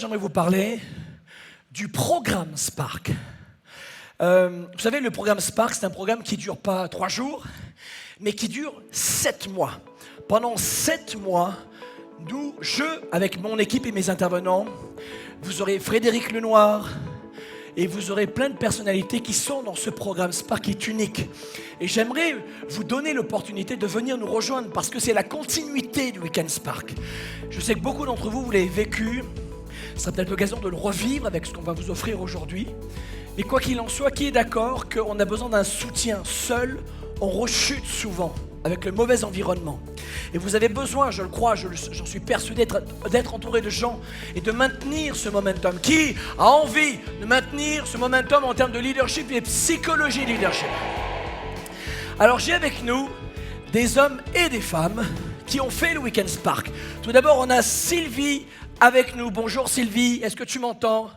J'aimerais vous parler du programme Spark. Vous savez, le programme Spark, c'est un programme qui ne dure pas 3 jours, mais qui dure 7 mois. Pendant 7 mois, avec mon équipe et mes intervenants, vous aurez Frédéric Lenoir et vous aurez plein de personnalités qui sont dans ce programme Spark qui est unique. Et j'aimerais vous donner l'opportunité de venir nous rejoindre parce que c'est la continuité du Week-end Spark. Je sais que beaucoup d'entre vous, vous l'avez vécu. Ce sera peut-être l'occasion de le revivre avec ce qu'on va vous offrir aujourd'hui. Mais quoi qu'il en soit, qui est d'accord qu'on a besoin d'un soutien? Seul, on rechute souvent avec le mauvais environnement. Et vous avez besoin, je le crois, j'en suis persuadé, d'être entouré de gens et de maintenir ce momentum. Qui a envie de maintenir ce momentum en termes de leadership et de psychologie leadership? Alors j'ai avec nous des hommes et des femmes qui ont fait le Week-end Spark. Tout d'abord, on a Sylvie avec nous. Bonjour Sylvie, est-ce que tu m'entends?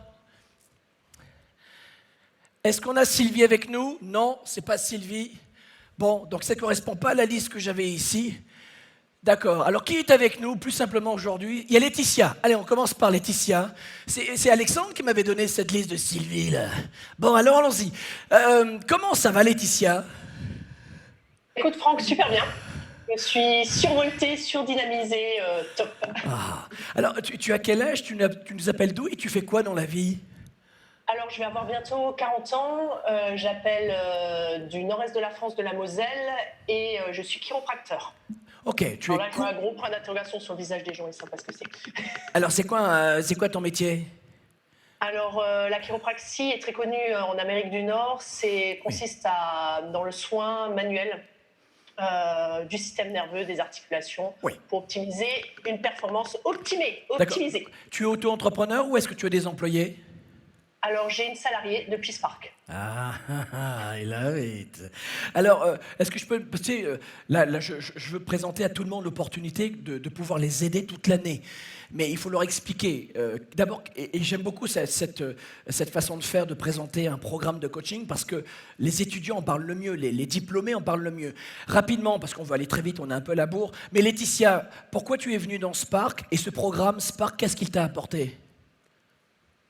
Est-ce qu'on a Sylvie avec nous? Non, c'est pas Sylvie. Bon, donc ça ne correspond pas à la liste que j'avais ici. D'accord, alors qui est avec nous plus simplement aujourd'hui? Il y a Laetitia. Allez, on commence par Laetitia. C'est Alexandre qui m'avait donné cette liste de Sylvie là. Bon, alors allons-y. Comment ça va Laetitia? Écoute Franck, super bien. Je suis survoltée, surdynamisée, top. Ah. Alors, tu as quel âge? Tu nous appelles d'où et tu fais quoi dans la vie? Alors, je vais avoir bientôt 40 ans. J'appelle du nord-est de la France, de la Moselle, et je suis chiropracteur. Ok, tu Alors es là, je vois un gros point d'interrogation sur le visage des gens, ils ne savent pas ce que c'est. Alors, c'est quoi ton métier? Alors, la chiropraxie est très connue en Amérique du Nord. Consiste dans le soin manuel du système nerveux, des articulations, pour optimiser une performance optimisée. Tu es auto-entrepreneur ou est-ce que tu as des employés? Alors, j'ai une salariée depuis Spark. I love it. Alors, est-ce que je peux... Tu sais, là je veux présenter à tout le monde l'opportunité de pouvoir les aider toute l'année. Mais il faut leur expliquer. D'abord, et j'aime beaucoup cette façon de faire, de présenter un programme de coaching, parce que les étudiants en parlent le mieux, les diplômés en parlent le mieux. Rapidement, parce qu'on veut aller très vite, on a un peu la bourre. Mais Laetitia, pourquoi tu es venue dans Spark? Et ce programme Spark, qu'est-ce qu'il t'a apporté?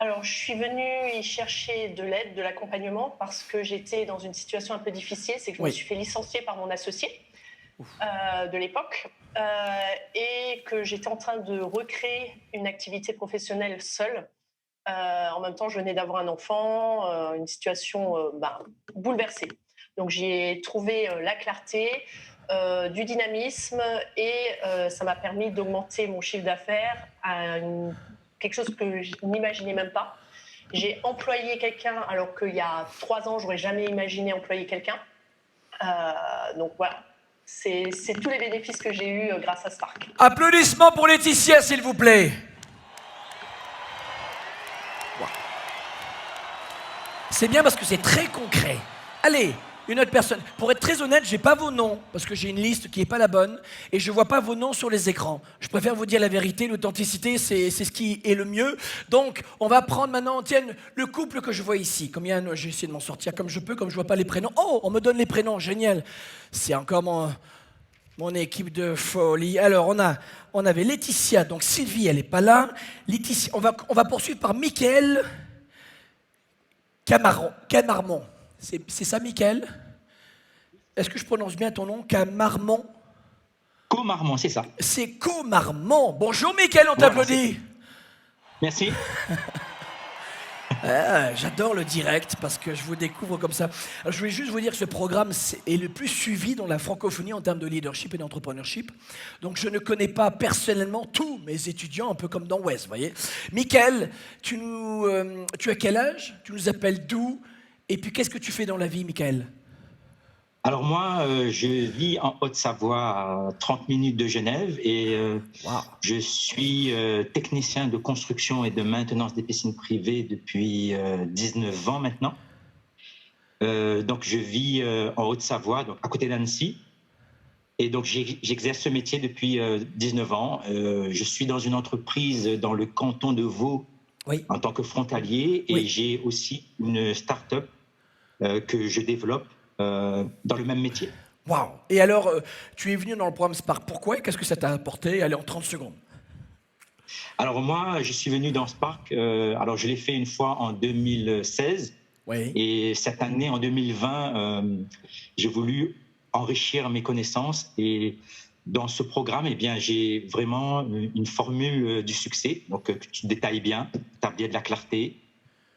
Alors, je suis venue y chercher de l'aide, de l'accompagnement, parce que j'étais dans une situation un peu difficile. C'est que je me suis fait licencier par mon associé de l'époque et que j'étais en train de recréer une activité professionnelle seule. En même temps, je venais d'avoir un enfant, une situation bouleversée. Donc, j'ai trouvé la clarté, du dynamisme et ça m'a permis d'augmenter mon chiffre d'affaires à quelque chose que je n'imaginais même pas. J'ai employé quelqu'un alors qu'il y a 3 ans, j'aurais jamais imaginé employer quelqu'un. Donc voilà, c'est tous les bénéfices que j'ai eus grâce à Spark. Applaudissements pour Laetitia, s'il vous plaît. Wow. C'est bien parce que c'est très concret. Allez, une autre personne. Pour être très honnête, j'ai pas vos noms, parce que j'ai une liste qui n'est pas la bonne, et je vois pas vos noms sur les écrans. Je préfère vous dire la vérité, l'authenticité, c'est ce qui est le mieux. Donc, on va prendre maintenant, tiens, le couple que je vois ici. Combien, j'ai essayé de m'en sortir comme je peux, comme je vois pas les prénoms. Oh, on me donne les prénoms, génial. C'est encore mon équipe de folie. Alors, on avait Laetitia, donc Sylvie, elle n'est pas là. Laetitia, on va poursuivre par Mickaël Camarmont. C'est ça, Mickaël? Est-ce que je prononce bien ton nom? Camarmont? Comarmont, c'est ça. C'est Comarmont. Bonjour, Mickaël, on t'applaudit. Merci. J'adore le direct parce que je vous découvre comme ça. Alors, je voulais juste vous dire que ce programme est le plus suivi dans la francophonie en termes de leadership et d'entrepreneurship. Donc, je ne connais pas personnellement tous mes étudiants, un peu comme dans West, vous voyez. Mickaël, tu as quel âge? Tu nous appelles d'où? Et puis, qu'est-ce que tu fais dans la vie, Mickaël? Alors moi, je vis en Haute-Savoie, à 30 minutes de Genève, et je suis technicien de construction et de maintenance des piscines privées depuis 19 ans maintenant. Donc je vis en Haute-Savoie, donc à côté d'Annecy. Et donc j'exerce ce métier depuis 19 ans. Je suis dans une entreprise dans le canton de Vaud en tant que frontalier, et j'ai aussi une start-up que je développe dans le même métier. Waouh! Et alors, tu es venu dans le programme Spark. Pourquoi? Qu'est-ce que ça t'a apporté? Allez, en 30 secondes. Alors moi, je suis venu dans Spark, alors je l'ai fait une fois en 2016, Oui. et cette année, en 2020, j'ai voulu enrichir mes connaissances, et dans ce programme, eh bien, j'ai vraiment une formule du succès, donc que tu détailles bien, établir de la clarté,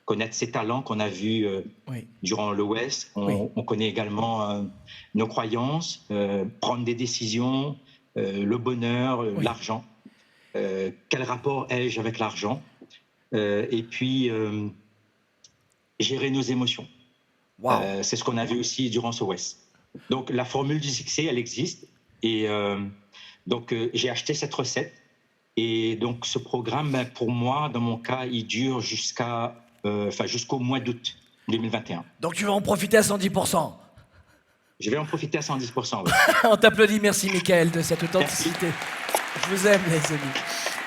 connaître ses talents qu'on a vus Oui. durant l'OS. On connaît également nos croyances, prendre des décisions, le bonheur, l'argent. Quel rapport ai-je avec l'argent? Et puis, gérer nos émotions. Wow. C'est ce qu'on a vu aussi durant ce OS. Donc, la formule du succès, elle existe. Et donc, j'ai acheté cette recette. Et donc, ce programme, ben, pour moi, dans mon cas, il dure jusqu'au mois d'août 2021. Donc tu vas en profiter à 110%. Je vais en profiter à 110%. Ouais. On t'applaudit, merci Michael de cette authenticité. Je vous aime les amis.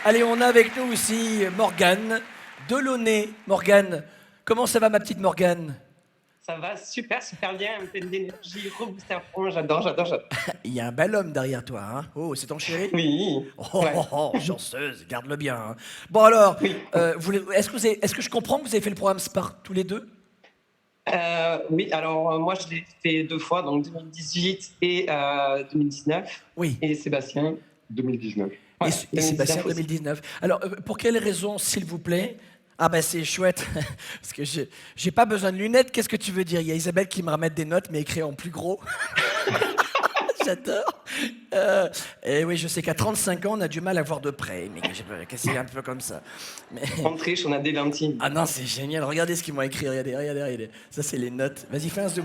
Allez, on a avec nous aussi Morgane Delaunay. Morgane, comment ça va ma petite Morgane? Ça va super, super bien, un peu d'énergie, rebooster à fond, j'adore. Il y a un bel homme derrière toi, hein? Oh, c'est ton chéri? Oui. Chanceuse, garde-le bien. Hein. Bon alors, Oui. est-ce que je comprends que vous avez fait le programme Spark tous les deux? Oui, alors moi je l'ai fait 2 fois, donc 2018 et 2019. Oui. Et Sébastien 2019. Et, Ouais, et Sébastien 2019 aussi. 2019. Alors, pour quelle raison, s'il vous plaît? Ah ben c'est chouette, parce que j'ai pas besoin de lunettes, qu'est-ce que tu veux dire? Il y a Isabelle qui me ramène des notes, mais écrites en plus gros. J'adore. Et oui, je sais qu'à 35 ans, on a du mal à voir de près, mais que c'est un peu comme ça. Mais... On triche, on a des lentilles. Ah non, c'est génial, regardez ce qu'ils m'ont écrit, regardez. Ça, c'est les notes. Vas-y, fais un zoom.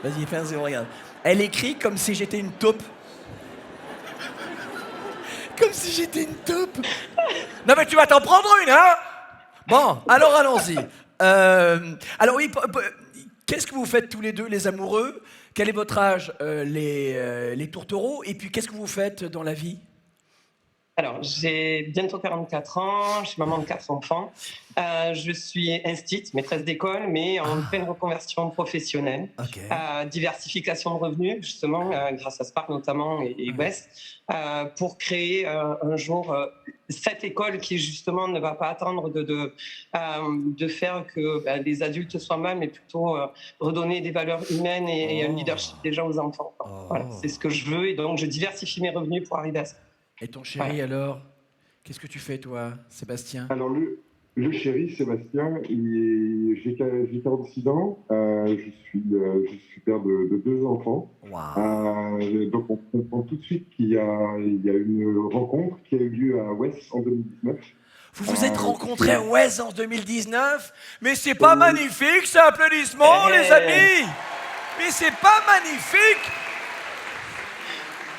Vas-y, fais un zoom, regarde. Elle écrit comme si j'étais une taupe. Comme si j'étais une taupe. Non mais tu vas t'en prendre une, hein? Bon, alors allons-y. Alors oui, qu'est-ce que vous faites tous les deux, les amoureux? Quel est votre âge, les tourtereaux? Et puis qu'est-ce que vous faites dans la vie? Alors, j'ai bientôt 44 ans, je suis maman de 4 enfants. Je suis instite, maîtresse d'école, mais en pleine reconversion professionnelle. Ok. Diversification de revenus, justement, grâce à Spark notamment et West, pour créer un jour cette école qui, justement, ne va pas attendre de faire que les adultes soient mal, mais plutôt redonner des valeurs humaines et un leadership déjà aux enfants. Voilà, c'est ce que je veux, et donc je diversifie mes revenus pour arriver à ça. Et ton chéri, alors? Qu'est-ce que tu fais, toi, Sébastien? Alors, le chéri, Sébastien, j'ai 46 ans. Je suis père de 2 enfants. Wow. Donc, on comprend tout de suite qu'il y a une rencontre qui a eu lieu à West en 2019. Vous vous êtes rencontrés à West en 2019? Mais c'est pas magnifique, ce applaudissement, les amis! Mais c'est pas magnifique!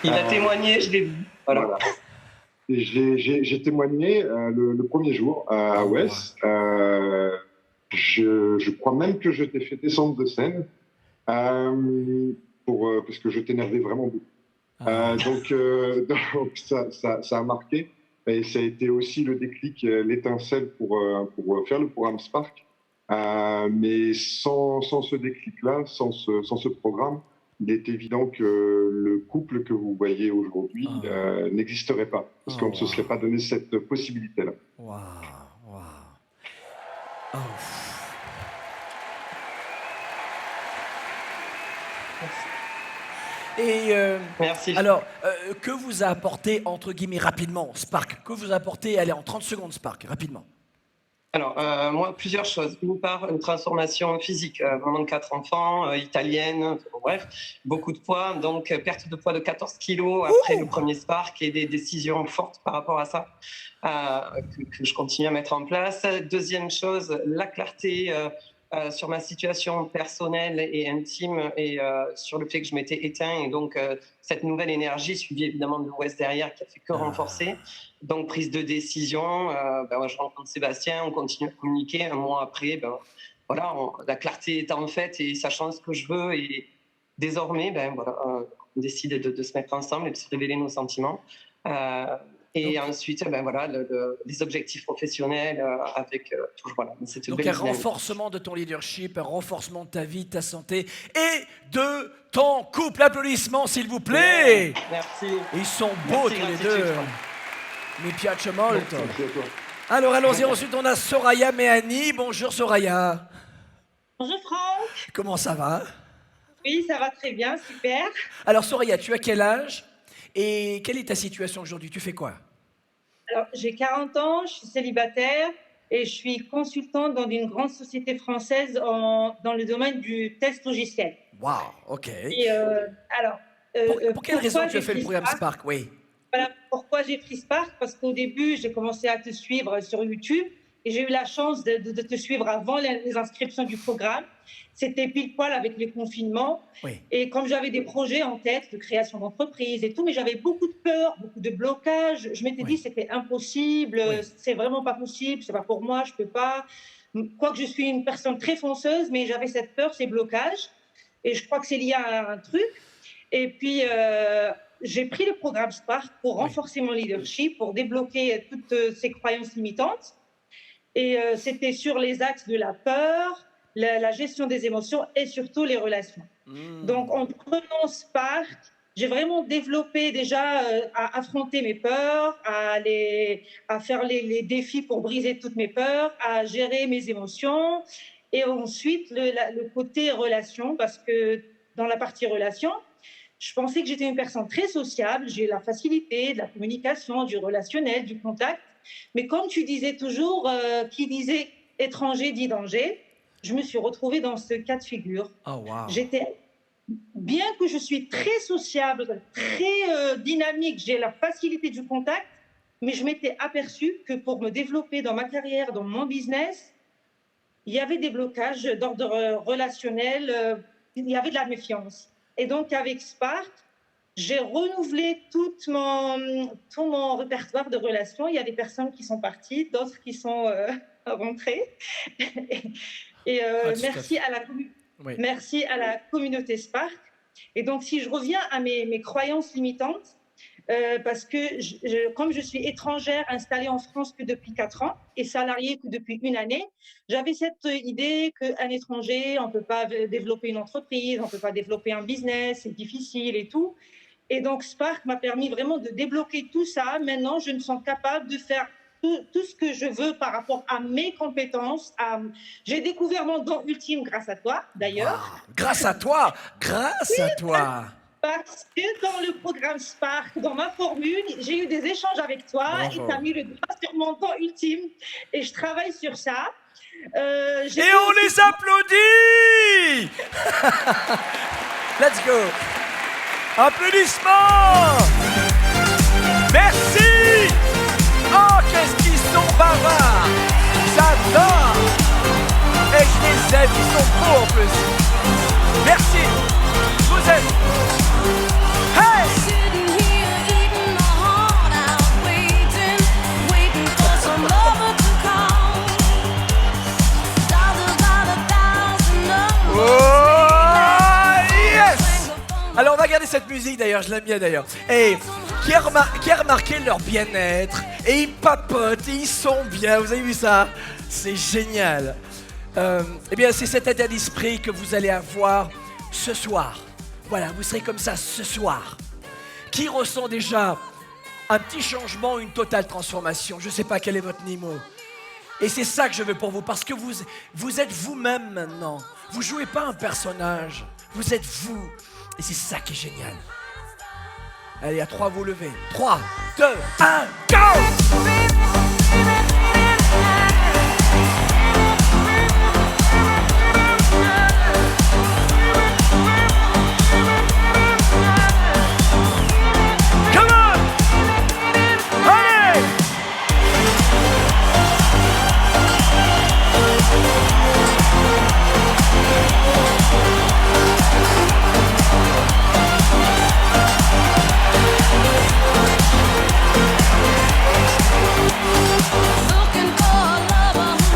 Il a témoigné, je l'ai vu. Voilà. J'ai témoigné le premier jour à West. Je crois même que je t'ai fait descendre de scène parce que je t'énervais vraiment beaucoup. Donc ça a marqué. Et ça a été aussi le déclic, l'étincelle pour faire le programme Spark. Mais sans ce déclic-là, sans ce programme, il est évident que le couple que vous voyez aujourd'hui n'existerait pas, parce qu'on ne se serait pas donné cette possibilité-là. Waouh. Oh. Et Merci. alors, que vous a apporté, entre guillemets, rapidement, Spark? Que vous a apporté, allez, en 30 secondes, Spark, rapidement. Alors, moi, plusieurs choses. D'une part, une transformation physique. Maman de 4 enfants, italienne, bref, beaucoup de poids. Donc, perte de poids de 14 kilos après le premier Spark et des décisions fortes par rapport à ça que je continue à mettre en place. Deuxième chose, la clarté sur ma situation personnelle et intime et sur le fait que je m'étais éteint. Et donc, cette nouvelle énergie, suivie évidemment de l'Ouest derrière, qui a fait que renforcer. Donc, prise de décision, je rencontre Sébastien, on continue à communiquer. Un mois après, la clarté est en fait et sachant ce que je veux. Et désormais, on décide de se mettre ensemble et de se révéler nos sentiments. Ensuite, les objectifs professionnels avec cette Donc belle un dynamique. renforcement de ton leadership, un renforcement de ta vie, de ta santé et de ton couple. Applaudissements, s'il vous plaît. Merci. Ils sont beaux tous les deux. Mi piace molto. Merci à toi. Alors allons-y, ensuite on a Soraya Méhani. Bonjour Soraya. Bonjour Franck. Comment ça va? Oui, ça va très bien, super. Alors Soraya, tu as quel âge? Et quelle est ta situation aujourd'hui? Tu fais quoi? Alors, j'ai 40 ans, je suis célibataire et je suis consultante dans une grande société française dans le domaine du test logiciel. Waouh, ok. Et Pour quelle raison tu as fait le programme Spark? Spark? Oui. Voilà, pourquoi j'ai pris Spark? Parce qu'au début, j'ai commencé à te suivre sur YouTube et j'ai eu la chance de te suivre avant les inscriptions du programme. C'était pile poil avec les confinements. Oui. Et comme j'avais des projets en tête de création d'entreprise et tout, mais j'avais beaucoup de peur, beaucoup de blocages. Je m'étais dit, c'était impossible, c'est vraiment pas possible, c'est pas pour moi, je peux pas. Quoique je suis une personne très fonceuse, mais j'avais cette peur, ces blocages. Et je crois que c'est lié à un truc. Et puis, j'ai pris le programme Spark pour renforcer mon leadership, pour débloquer toutes ces croyances limitantes. Et c'était sur les axes de la peur, la gestion des émotions et surtout les relations. Donc, en prenant Spark, j'ai vraiment développé déjà à affronter mes peurs, à faire les défis pour briser toutes mes peurs, à gérer mes émotions. Et ensuite, le côté relation, parce que dans la partie relation, je pensais que j'étais une personne très sociable, j'ai la facilité de la communication, du relationnel, du contact. Mais comme tu disais toujours, qui disait étranger dit danger, je me suis retrouvée dans ce cas de figure. Oh, wow. Bien que je suis très sociable, très dynamique, j'ai la facilité du contact, mais je m'étais aperçue que pour me développer dans ma carrière, dans mon business, il y avait des blocages d'ordre relationnel, il y avait de la méfiance. Et donc, avec Spark, j'ai renouvelé tout mon répertoire de relations. Il y a des personnes qui sont parties, d'autres qui sont rentrées. Merci à la communauté Spark. Et donc, si je reviens à mes croyances limitantes, parce que comme je suis étrangère installée en France que depuis 4 ans et salariée que depuis 1 année, j'avais cette idée qu'un étranger, on ne peut pas développer une entreprise, on ne peut pas développer un business, c'est difficile et tout. Et donc, Spark m'a permis vraiment de débloquer tout ça. Maintenant, je me sens capable de faire tout ce que je veux par rapport à mes compétences. J'ai découvert mon don ultime grâce à toi, d'ailleurs. Wow. Grâce à toi. Parce que dans le programme Spark, dans ma formule, j'ai eu des échanges avec toi. Bravo. Et tu as mis le doigt sur mon don ultime. Et je travaille sur ça. Et on les applaudit. Let's go. Applaudissements. Merci. Oh, qu'est-ce qu'ils sont bavards. J'adore. Et je les aime, ils sont beaux en plus. Merci. Vous êtes... Hey! Oh, yes! Alors on va regarder cette musique d'ailleurs, je l'aime bien d'ailleurs. Et qui a remarqué leur bien-être? Et ils papotent, et ils sont bien, vous avez vu ça? C'est génial. Eh bien c'est cet état d'esprit que vous allez avoir ce soir. Voilà, vous serez comme ça ce soir. Qui ressent déjà un petit changement, une totale transformation? Je ne sais pas quel est votre niveau. Et c'est ça que je veux pour vous, parce que vous êtes vous-même maintenant. Vous ne jouez pas un personnage, vous êtes vous. Et c'est ça qui est génial. Allez, à 3, vous levez. 3, 2, 1, go!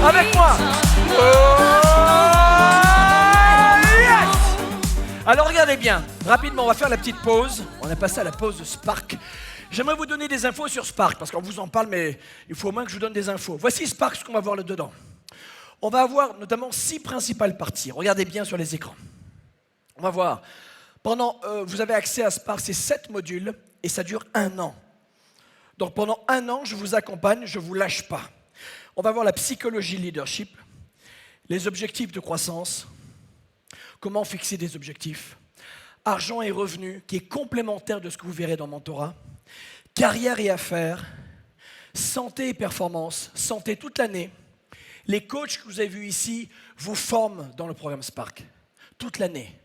Avec moi. Oh, yes! Alors regardez bien, rapidement on va faire la petite pause. On a passé à la pause de Spark. J'aimerais vous donner des infos sur Spark, parce qu'on vous en parle, mais il faut au moins que je vous donne des infos. Voici Spark, ce qu'on va voir là-dedans. On va avoir notamment 6 principales parties. Regardez bien sur les écrans. On va voir. Vous avez accès à Spark, c'est 7 modules, et ça dure 1 an. Donc pendant 1 an, je vous accompagne, je ne vous lâche pas. On va voir la psychologie leadership, les objectifs de croissance, comment fixer des objectifs, argent et revenus, qui est complémentaire de ce que vous verrez dans Mentorat, carrière et affaires, santé et performance, santé toute l'année. Les coachs que vous avez vus ici vous forment dans le programme Spark, toute l'année.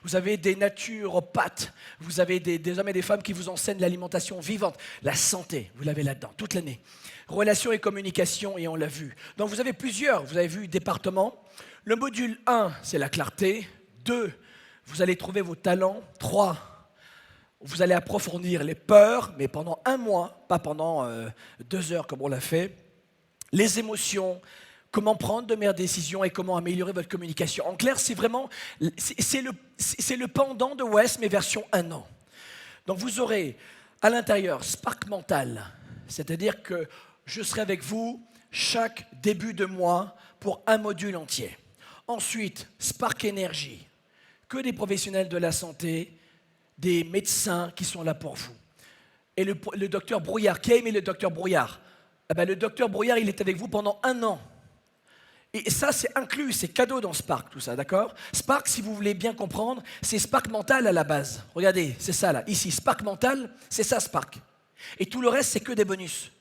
Vous avez des naturopathes, vous avez des hommes et des femmes qui vous enseignent l'alimentation vivante, la santé, vous l'avez là-dedans, toute l'année. Relations et communication, et on l'a vu. Donc vous avez plusieurs, vous avez vu départements. Le module 1, c'est la clarté. 2, vous allez trouver vos talents. 3, vous allez approfondir les peurs, mais pendant 1 mois, pas pendant 2 heures comme on l'a fait. Les émotions, comment prendre de meilleures décisions et comment améliorer votre communication. En clair, c'est vraiment, c'est le pendant de West, mais version 1 an. Donc vous aurez à l'intérieur Spark Mental, c'est-à-dire que je serai avec vous chaque début de mois pour un module entier. Ensuite, Spark Énergie, que des professionnels de la santé, des médecins qui sont là pour vous. Et le docteur Brouillard, qui a aimé le docteur Brouillard? Le docteur Brouillard, il est avec vous pendant 1 an. Et ça, c'est inclus, c'est cadeau dans Spark, tout ça, d'accord? Spark, si vous voulez bien comprendre, c'est Spark Mental à la base. Regardez, c'est ça là, ici, Spark Mental, c'est ça Spark. Et tout le reste, c'est que des bonus.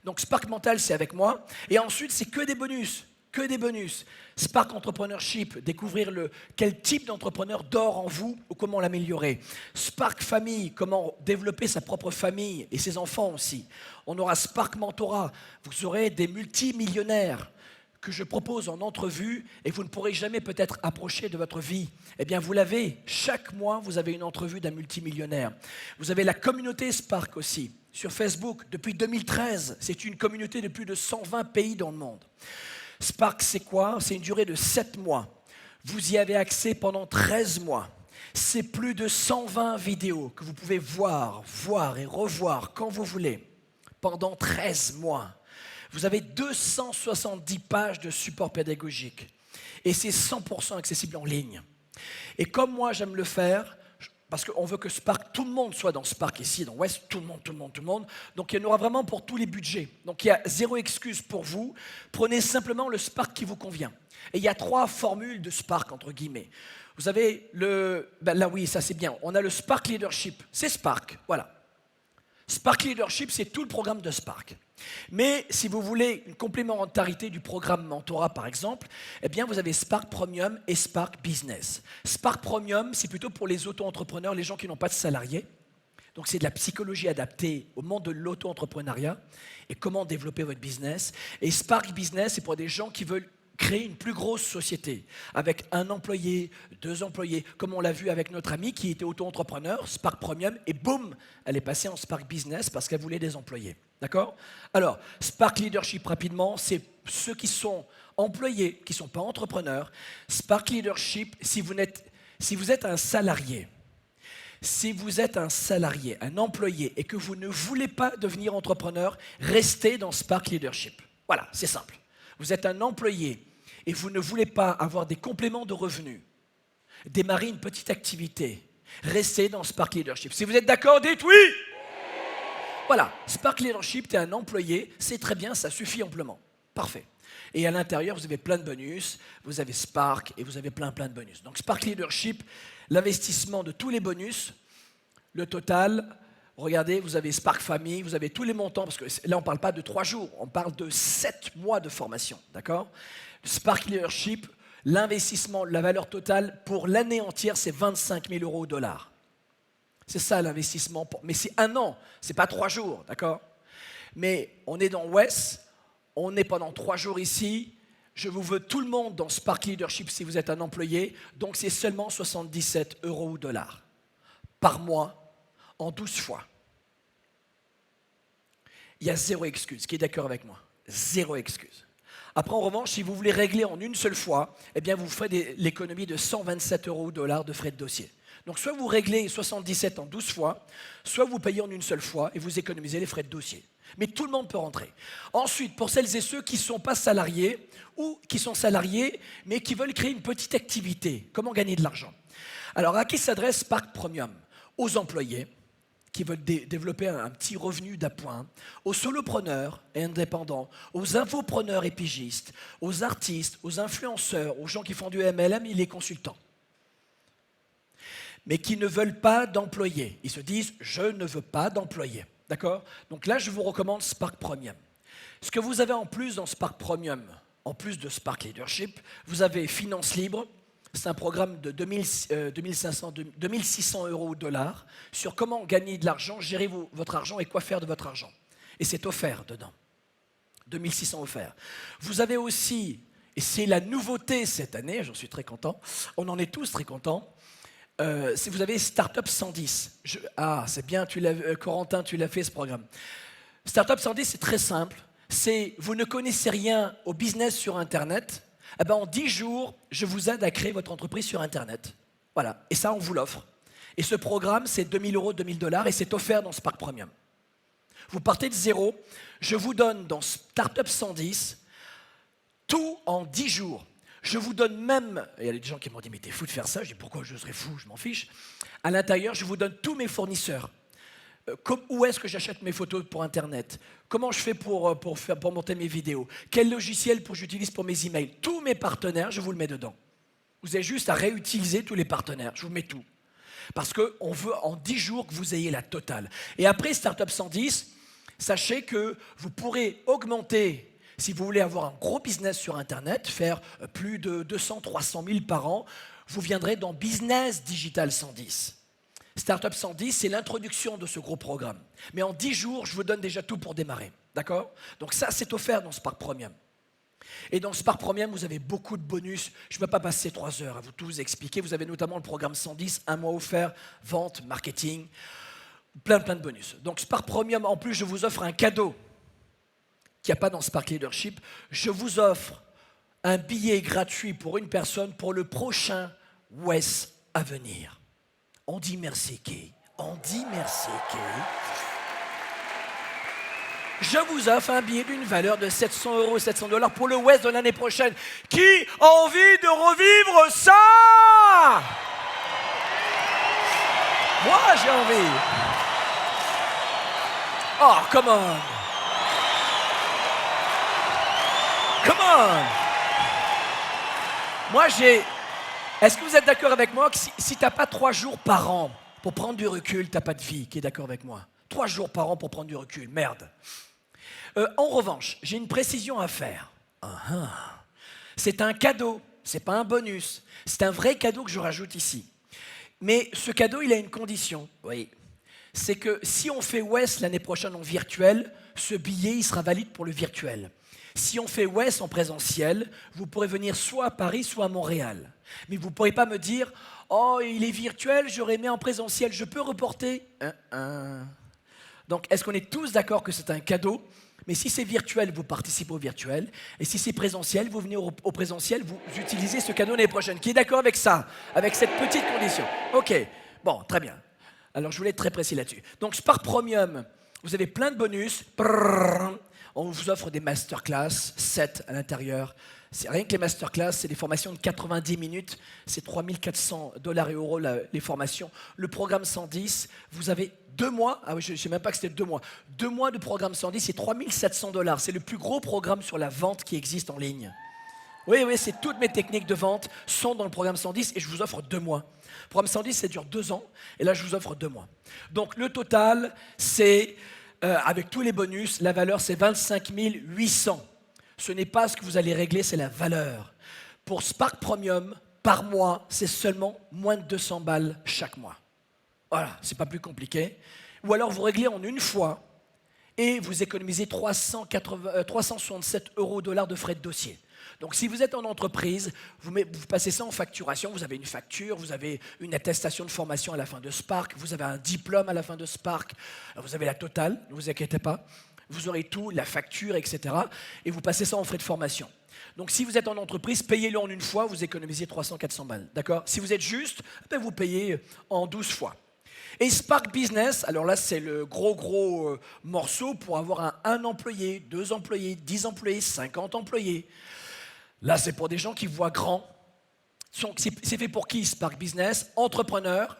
Donc Spark Mental, c'est avec moi. Et ensuite, c'est que des bonus. Que des bonus. Spark Entrepreneurship, découvrir quel type d'entrepreneur dort en vous ou comment l'améliorer. Spark Famille, comment développer sa propre famille et ses enfants aussi. On aura Spark Mentorat, vous aurez des multimillionnaires que je propose en entrevue et vous ne pourrez jamais peut-être approcher de votre vie. Eh bien, vous l'avez. Chaque mois, vous avez une entrevue d'un multimillionnaire. Vous avez la communauté Spark aussi, sur Facebook, depuis 2013. C'est une communauté de plus de 120 pays dans le monde. Spark, c'est quoi? C'est une durée de 7 mois. Vous y avez accès pendant 13 mois. C'est plus de 120 vidéos que vous pouvez voir et revoir quand vous voulez, pendant 13 mois. Vous avez 270 pages de support pédagogique et c'est 100% accessible en ligne. Et comme moi, j'aime le faire, parce qu'on veut que Spark, tout le monde soit dans Spark ici, dans West, tout le monde. Donc il y en aura vraiment pour tous les budgets. Donc il y a 0 excuse pour vous. Prenez simplement le Spark qui vous convient. Et il y a 3 formules de Spark, entre guillemets. Vous avez là oui, ça c'est bien. On a le Spark Leadership. C'est Spark, voilà. Spark Leadership, c'est tout le programme de Spark. Mais si vous voulez une complémentarité du programme Mentorat, par exemple, eh bien vous avez Spark Premium et Spark Business. Spark Premium, c'est plutôt pour les auto-entrepreneurs, les gens qui n'ont pas de salariés. Donc c'est de la psychologie adaptée au monde de l'auto-entrepreneuriat et comment développer votre business. Et Spark Business, c'est pour des gens qui veulent créer une plus grosse société avec 1 employé, 2 employés, comme on l'a vu avec notre amie qui était auto-entrepreneur, Spark Premium, et boum, elle est passée en Spark Business parce qu'elle voulait des employés. D'accord? Alors, Spark Leadership, rapidement, c'est ceux qui sont employés, qui ne sont pas entrepreneurs. Spark Leadership, si vous êtes un salarié, un employé, et que vous ne voulez pas devenir entrepreneur, restez dans Spark Leadership. Voilà, c'est simple. Vous êtes un employé et vous ne voulez pas avoir des compléments de revenus, démarrer une petite activité, restez dans Spark Leadership. Si vous êtes d'accord, dites oui! Voilà, Spark Leadership, tu es un employé, c'est très bien, ça suffit amplement. Parfait. Et à l'intérieur, vous avez plein de bonus, vous avez Spark et vous avez plein de bonus. Donc Spark Leadership, l'investissement de tous les bonus, le total, regardez, vous avez Spark Famille, vous avez tous les montants, parce que là, on ne parle pas de 3 jours, on parle de 7 mois de formation, d'accord? Spark Leadership, l'investissement, la valeur totale pour l'année entière, c'est 25 000 € au dollar. C'est ça l'investissement, mais c'est 1 an, c'est pas 3 jours, d'accord? Mais on est dans West, on est pendant 3 jours ici, je vous veux tout le monde dans Spark Leadership si vous êtes un employé, donc c'est seulement 77 € ou dollars par mois, en 12 fois. Il y a 0 excuse, qui est d'accord avec moi? 0 excuse. Après, en revanche, si vous voulez régler en une seule fois, eh bien vous ferez l'économie de 127 € ou dollars de frais de dossier. Donc soit vous réglez 77 en 12 fois, soit vous payez en une seule fois et vous économisez les frais de dossier. Mais tout le monde peut rentrer. Ensuite, pour celles et ceux qui ne sont pas salariés ou qui sont salariés mais qui veulent créer une petite activité, comment gagner de l'argent? Alors à qui s'adresse Spark Premium? Aux employés qui veulent développer un petit revenu d'appoint, aux solopreneurs et indépendants, aux infopreneurs et pigistes, aux artistes, aux influenceurs, aux gens qui font du MLM et les consultants, mais qui ne veulent pas d'employés. Ils se disent « je ne veux pas d'employés ». D'accord? Donc là, je vous recommande Spark Premium. Ce que vous avez en plus dans Spark Premium, en plus de Spark Leadership, vous avez Finance Libre. C'est un programme de 2600 € ou dollars sur comment gagner de l'argent, gérer votre argent et quoi faire de votre argent. Et c'est offert dedans. 2600 offerts. Vous avez aussi, et c'est la nouveauté cette année, j'en suis très content, on en est tous très contents, si vous avez Startup 110. C'est bien, Corentin, tu l'as fait ce programme. Startup 110, c'est très simple. Vous ne connaissez rien au business sur Internet, en 10 jours, je vous aide à créer votre entreprise sur Internet. Voilà, et ça, on vous l'offre. Et ce programme, c'est 2000 €, 2000 $ et c'est offert dans Spark Premium. Vous partez de zéro, je vous donne dans Startup 110 tout en 10 jours. Je vous donne même, il y a des gens qui m'ont dit « mais t'es fou de faire ça », je dis « pourquoi je serais fou, je m'en fiche ». À l'intérieur, je vous donne tous mes fournisseurs. Où est-ce que j'achète mes photos pour Internet? Comment je fais pour monter mes vidéos? Quel logiciel j'utilise pour mes emails? Tous mes partenaires, je vous le mets dedans. Vous avez juste à réutiliser tous les partenaires. Je vous mets tout. Parce qu'on veut en 10 jours que vous ayez la totale. Et après Startup 110, sachez que vous pourrez augmenter, si vous voulez avoir un gros business sur Internet, faire plus de 200 300 000 par an, vous viendrez dans Business Digital 110. Startup 110, c'est l'introduction de ce gros programme. Mais en 10 jours, je vous donne déjà tout pour démarrer. D'accord? Donc ça, c'est offert dans Spark Premium. Et dans Spark Premium, vous avez beaucoup de bonus. Je ne peux pas passer 3 heures à vous tout expliquer. Vous avez notamment le programme 110, un mois offert, vente, marketing, plein de bonus. Donc Spark Premium, en plus, je vous offre un cadeau qu'il n'y a pas dans Spark Leadership. Je vous offre un billet gratuit pour une personne pour le prochain WES à venir. On dit merci, Kay. On dit merci, Kay. Je vous offre un billet d'une valeur de 700 €, 700 $ pour le WES de l'année prochaine. Qui a envie de revivre ça? Moi, j'ai envie. Oh, come on. Come on. Moi, Est-ce que vous êtes d'accord avec moi que si tu n'as pas 3 jours par an pour prendre du recul, tu n'as pas de vie? Qui est d'accord avec moi? 3 jours par an pour prendre du recul, merde. En revanche, j'ai une précision à faire. C'est un cadeau, ce n'est pas un bonus. C'est un vrai cadeau que je rajoute ici. Mais ce cadeau, il a une condition. Oui. C'est que si on fait WES l'année prochaine en virtuel, ce billet, il sera valide pour le virtuel. Si on fait WES en présentiel, vous pourrez venir soit à Paris, soit à Montréal. Mais vous ne pourrez pas me dire « Oh, il est virtuel, j'aurais aimé en présentiel, je peux reporter ?» Donc, est-ce qu'on est tous d'accord que c'est un cadeau? Mais si c'est virtuel, vous participez au virtuel. Et si c'est présentiel, vous venez au présentiel, vous utilisez ce cadeau l'année prochaine. Qui est d'accord avec ça? Avec cette petite condition? Ok, bon, très bien. Alors, je voulais être très précis là-dessus. Donc, Spark Premium, vous avez plein de bonus. On vous offre des masterclass, 7 à l'intérieur. C'est rien que les masterclass, c'est des formations de 90 minutes. C'est 3400 $ et euros les formations. Le programme 110, vous avez 2 mois. Ah oui, je ne sais même pas que c'était 2 mois. 2 mois de programme 110, c'est 3700 $. C'est le plus gros programme sur la vente qui existe en ligne. Oui, c'est toutes mes techniques de vente sont dans le programme 110 et je vous offre 2 mois. Le programme 110, ça dure 2 ans et là, je vous offre 2 mois. Donc, le total, c'est... avec tous les bonus, la valeur c'est 25 800. Ce n'est pas ce que vous allez régler, c'est la valeur. Pour Spark Premium, par mois, c'est seulement moins de 200 balles chaque mois. Voilà, c'est pas plus compliqué. Ou alors vous réglez en une fois et vous économisez 367 € de frais de dossier. Donc, si vous êtes en entreprise, vous passez ça en facturation, vous avez une facture, vous avez une attestation de formation à la fin de Spark, vous avez un diplôme à la fin de Spark, vous avez la totale, ne vous inquiétez pas, vous aurez tout, la facture, etc. Et vous passez ça en frais de formation. Donc, si vous êtes en entreprise, payez-le en une fois, vous économisez 300-400 balles. D'accord? Si vous êtes juste, vous payez en 12 fois. Et Spark Business, alors là, c'est le gros morceau pour avoir un employé, 2 employés, 10 employés, 50 employés. Là, c'est pour des gens qui voient grand. C'est fait pour qui, Spark Business? Entrepreneurs,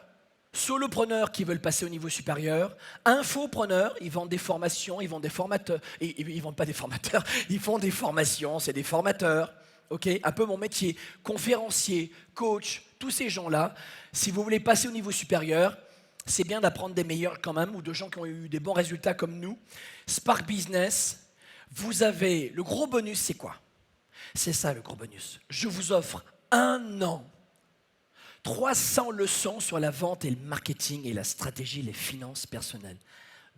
solopreneurs qui veulent passer au niveau supérieur, infopreneurs, ils vendent des formations, ils vendent des formateurs, ils vendent pas des formateurs, ils font des formations, c'est des formateurs, ok, un peu mon métier, conférencier, coach, tous ces gens-là, si vous voulez passer au niveau supérieur, c'est bien d'apprendre des meilleurs quand même, ou de gens qui ont eu des bons résultats comme nous. Spark Business, vous avez, le gros bonus, c'est quoi? C'est ça le gros bonus. Je vous offre 1 an, 300 leçons sur la vente et le marketing et la stratégie, les finances personnelles.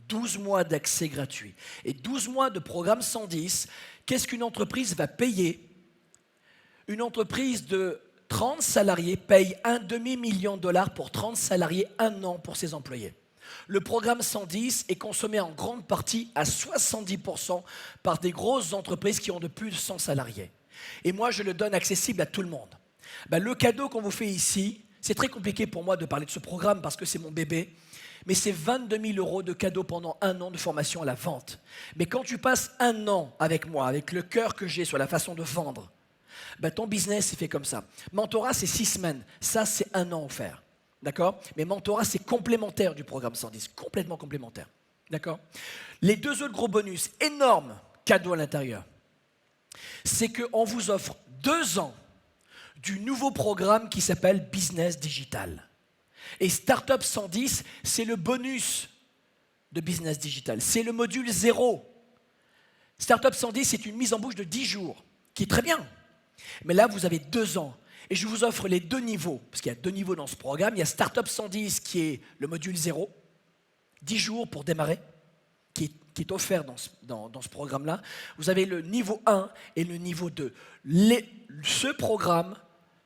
12 mois d'accès gratuit et 12 mois de programme 110. Qu'est-ce qu'une entreprise va payer? Une entreprise de 30 salariés paye un demi-million de dollars pour 30 salariés 1 an pour ses employés. Le programme 110 est consommé en grande partie à 70% par des grosses entreprises qui ont de plus de 100 salariés. Et moi, je le donne accessible à tout le monde. Le cadeau qu'on vous fait ici, c'est très compliqué pour moi de parler de ce programme parce que c'est mon bébé, mais c'est 22 000 € de cadeau pendant 1 an de formation à la vente. Mais quand tu passes 1 an avec moi, avec le cœur que j'ai sur la façon de vendre, ton business, il fait comme ça. Mentorat, c'est 6 semaines. Ça, c'est 1 an offert. D'accord? Mais mentorat, c'est complémentaire du programme 110. Complètement complémentaire. D'accord? Les 2 autres gros bonus, énormes cadeaux à l'intérieur, c'est qu'on vous offre 2 ans du nouveau programme qui s'appelle Business Digital. Et Startup 110, c'est le bonus de Business Digital. C'est le module 0. Startup 110, c'est une mise en bouche de 10 jours, qui est très bien. Mais là, vous avez 2 ans. Et je vous offre les 2 niveaux, parce qu'il y a 2 niveaux dans ce programme. Il y a Startup 110 qui est le module 0, 10 jours pour démarrer, qui est offert dans ce programme-là. Vous avez le niveau 1 et le niveau 2. Ce programme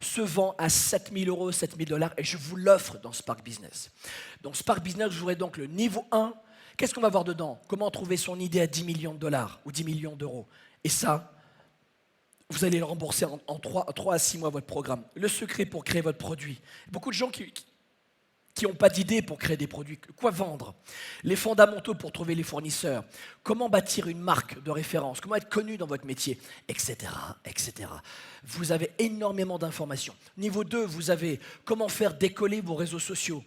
se vend à 7 000 €, 7 000 $ et je vous l'offre dans Spark Business. Dans Spark Business, vous aurez donc le niveau 1. Qu'est-ce qu'on va voir dedans? Comment trouver son idée à 10 millions de dollars ou 10 millions d'euros? Et ça, vous allez le rembourser en 3 à 6 mois votre programme. Le secret pour créer votre produit. Beaucoup de gens qui n'ont pas d'idée pour créer des produits. Quoi vendre? Les fondamentaux pour trouver les fournisseurs. Comment bâtir une marque de référence? Comment être connu dans votre métier? Etc. etc. Vous avez énormément d'informations. Niveau 2, vous avez comment faire décoller vos réseaux sociaux.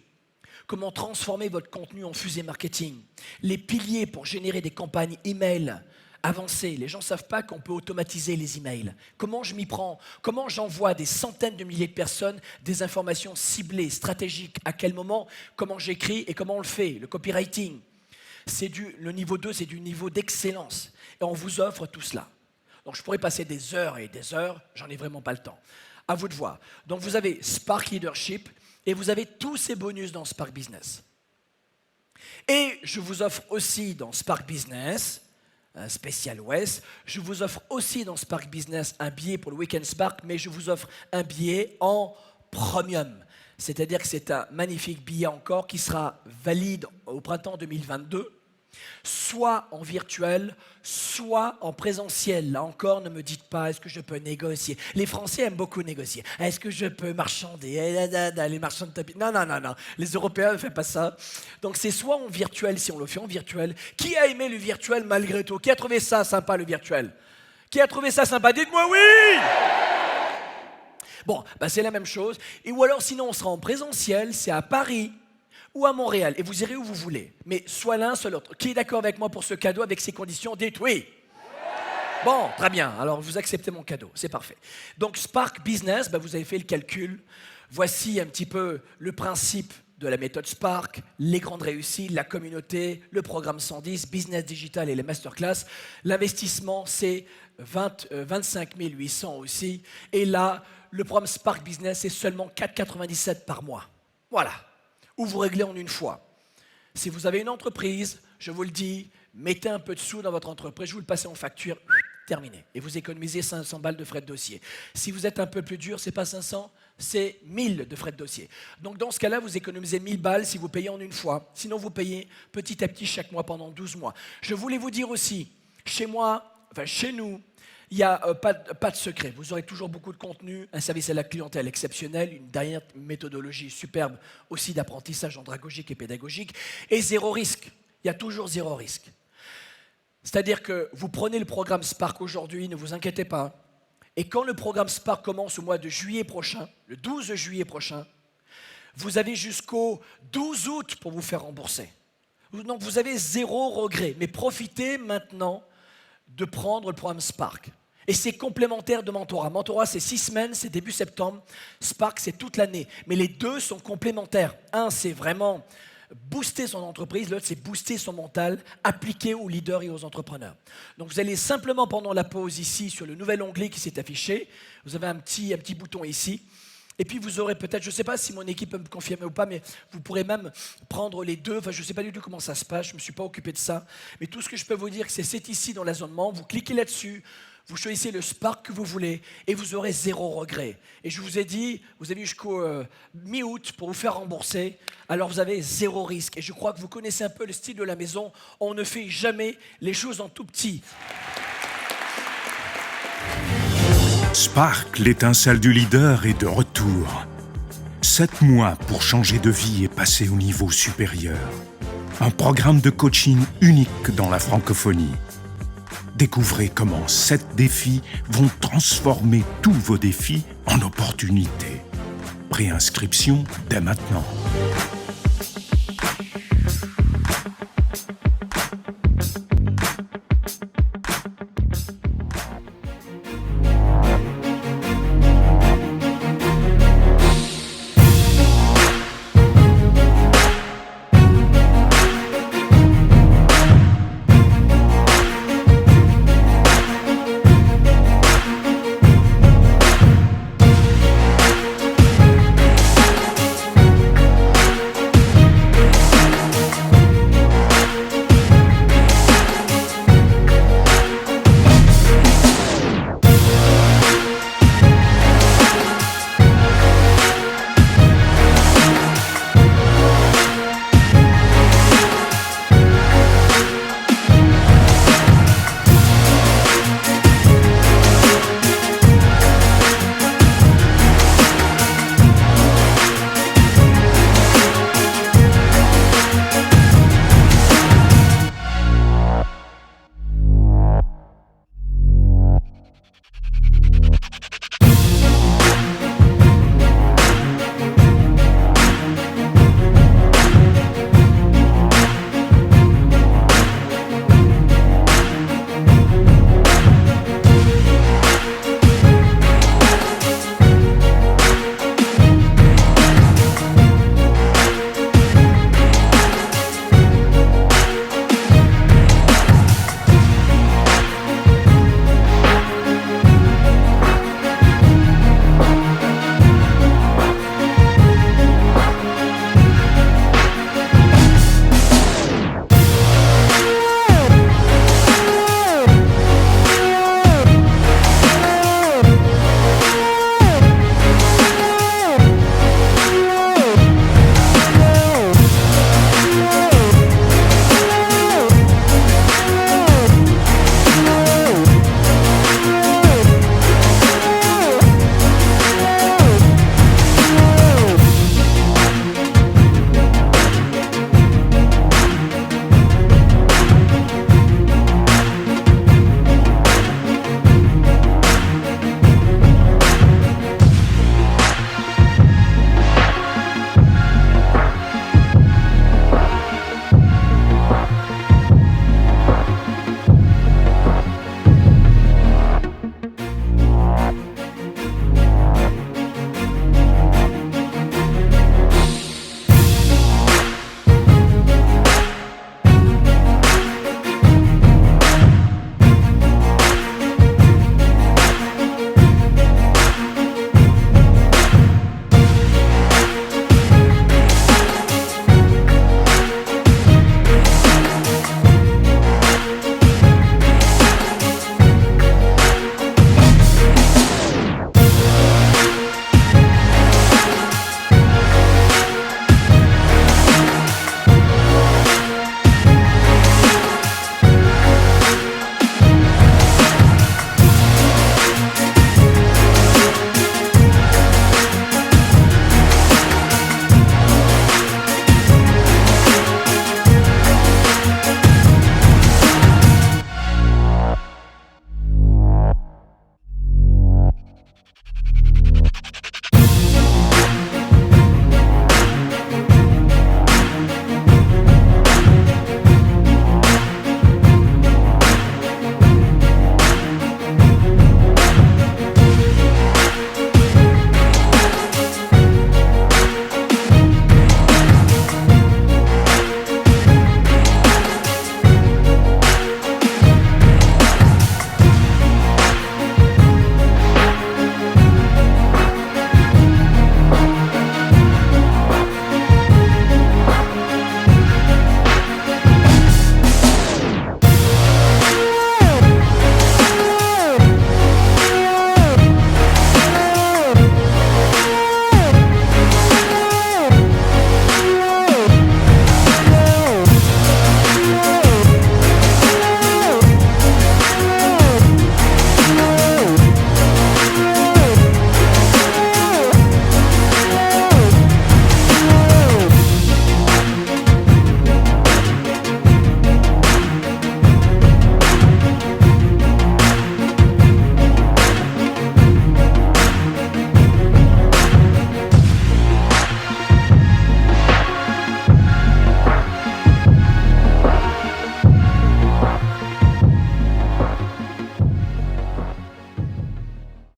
Comment transformer votre contenu en fusée marketing. Les piliers pour générer des campagnes email avancées. Les gens ne savent pas qu'on peut automatiser les emails. Comment je m'y prends? Comment j'envoie à des centaines de milliers de personnes des informations ciblées, stratégiques? À quel moment? Comment j'écris et comment on le fait? Le copywriting. Le niveau 2, c'est du niveau d'excellence. Et on vous offre tout cela. Donc je pourrais passer des heures et des heures, j'en ai vraiment pas le temps. À vous de voir. Donc vous avez Spark Leadership et vous avez tous ces bonus dans Spark Business. Et je vous offre aussi dans Spark Business, spécial Ouest, je vous offre aussi dans Spark Business un billet pour le Weekend Spark, mais je vous offre un billet en premium. C'est-à-dire que c'est un magnifique billet encore qui sera valide au printemps 2022, soit en virtuel, soit en présentiel. Là encore, ne me dites pas, est-ce que je peux négocier? Les Français aiment beaucoup négocier. Est-ce que je peux marchander? Les marchands de tapis. Non. Les Européens ne font pas ça. Donc c'est soit en virtuel, si on le fait en virtuel. Qui a aimé le virtuel malgré tout? Qui a trouvé ça sympa, le virtuel? Qui a trouvé ça sympa? Dites-moi oui! Bon, c'est la même chose. Ou alors, sinon, on sera en présentiel, c'est à Paris ou à Montréal. Et vous irez où vous voulez. Mais soit l'un, soit l'autre. Qui est d'accord avec moi pour ce cadeau, avec ces conditions? Dites oui. Bon, très bien. Alors, vous acceptez mon cadeau. C'est parfait. Donc, Spark Business, vous avez fait le calcul. Voici un petit peu le principe de la méthode Spark, les grandes réussites, la communauté, le programme 110, Business Digital et les masterclass. L'investissement, c'est 25 800 aussi. Et là, le programme Spark Business, c'est seulement 4,97 par mois. Voilà. Ou vous réglez en une fois. Si vous avez une entreprise, je vous le dis, mettez un peu de sous dans votre entreprise, je vous le passe en facture, terminé. Et vous économisez 500 balles de frais de dossier. Si vous êtes un peu plus dur, c'est pas 500, c'est 1000 de frais de dossier. Donc dans ce cas-là, vous économisez 1000 balles si vous payez en une fois. Sinon, vous payez petit à petit chaque mois pendant 12 mois. Je voulais vous dire aussi, chez nous, il n'y a pas de secret. Vous aurez toujours beaucoup de contenu, un service à la clientèle exceptionnel, une dernière méthodologie superbe aussi d'apprentissage andragogique et pédagogique, et 0 risque. Il y a toujours 0 risque. C'est-à-dire que vous prenez le programme Spark aujourd'hui, ne vous inquiétez pas. Et quand le programme Spark commence au mois de juillet prochain, le 12 juillet prochain, vous avez jusqu'au 12 août pour vous faire rembourser. Donc vous avez 0 regret, mais profitez maintenant de prendre le programme Spark. Et c'est complémentaire de Mentorat. Mentorat, c'est 6 semaines, c'est début septembre. Spark, c'est toute l'année. Mais les deux sont complémentaires. Un, c'est vraiment booster son entreprise. L'autre, c'est booster son mental, appliqué aux leaders et aux entrepreneurs. Donc, vous allez simplement, pendant la pause ici, sur le nouvel onglet qui s'est affiché, vous avez un petit bouton ici. Et puis, vous aurez peut-être, je ne sais pas si mon équipe peut me confirmer ou pas, mais vous pourrez même prendre les deux. Enfin, je ne sais pas du tout comment ça se passe. Je ne me suis pas occupé de ça. Mais tout ce que je peux vous dire, c'est ici dans la zone membre. Vous cliquez là-dessus. Vous choisissez le Spark que vous voulez et vous aurez 0 regret. Et je vous ai dit, vous avez jusqu'au mi-août pour vous faire rembourser, alors vous avez 0 risque. Et je crois que vous connaissez un peu le style de la maison. On ne fait jamais les choses en tout petit. Spark, l'étincelle du leader, est de retour. 7 mois pour changer de vie et passer au niveau supérieur. Un programme de coaching unique dans la francophonie. Découvrez comment 7 défis vont transformer tous vos défis en opportunités. Préinscription dès maintenant.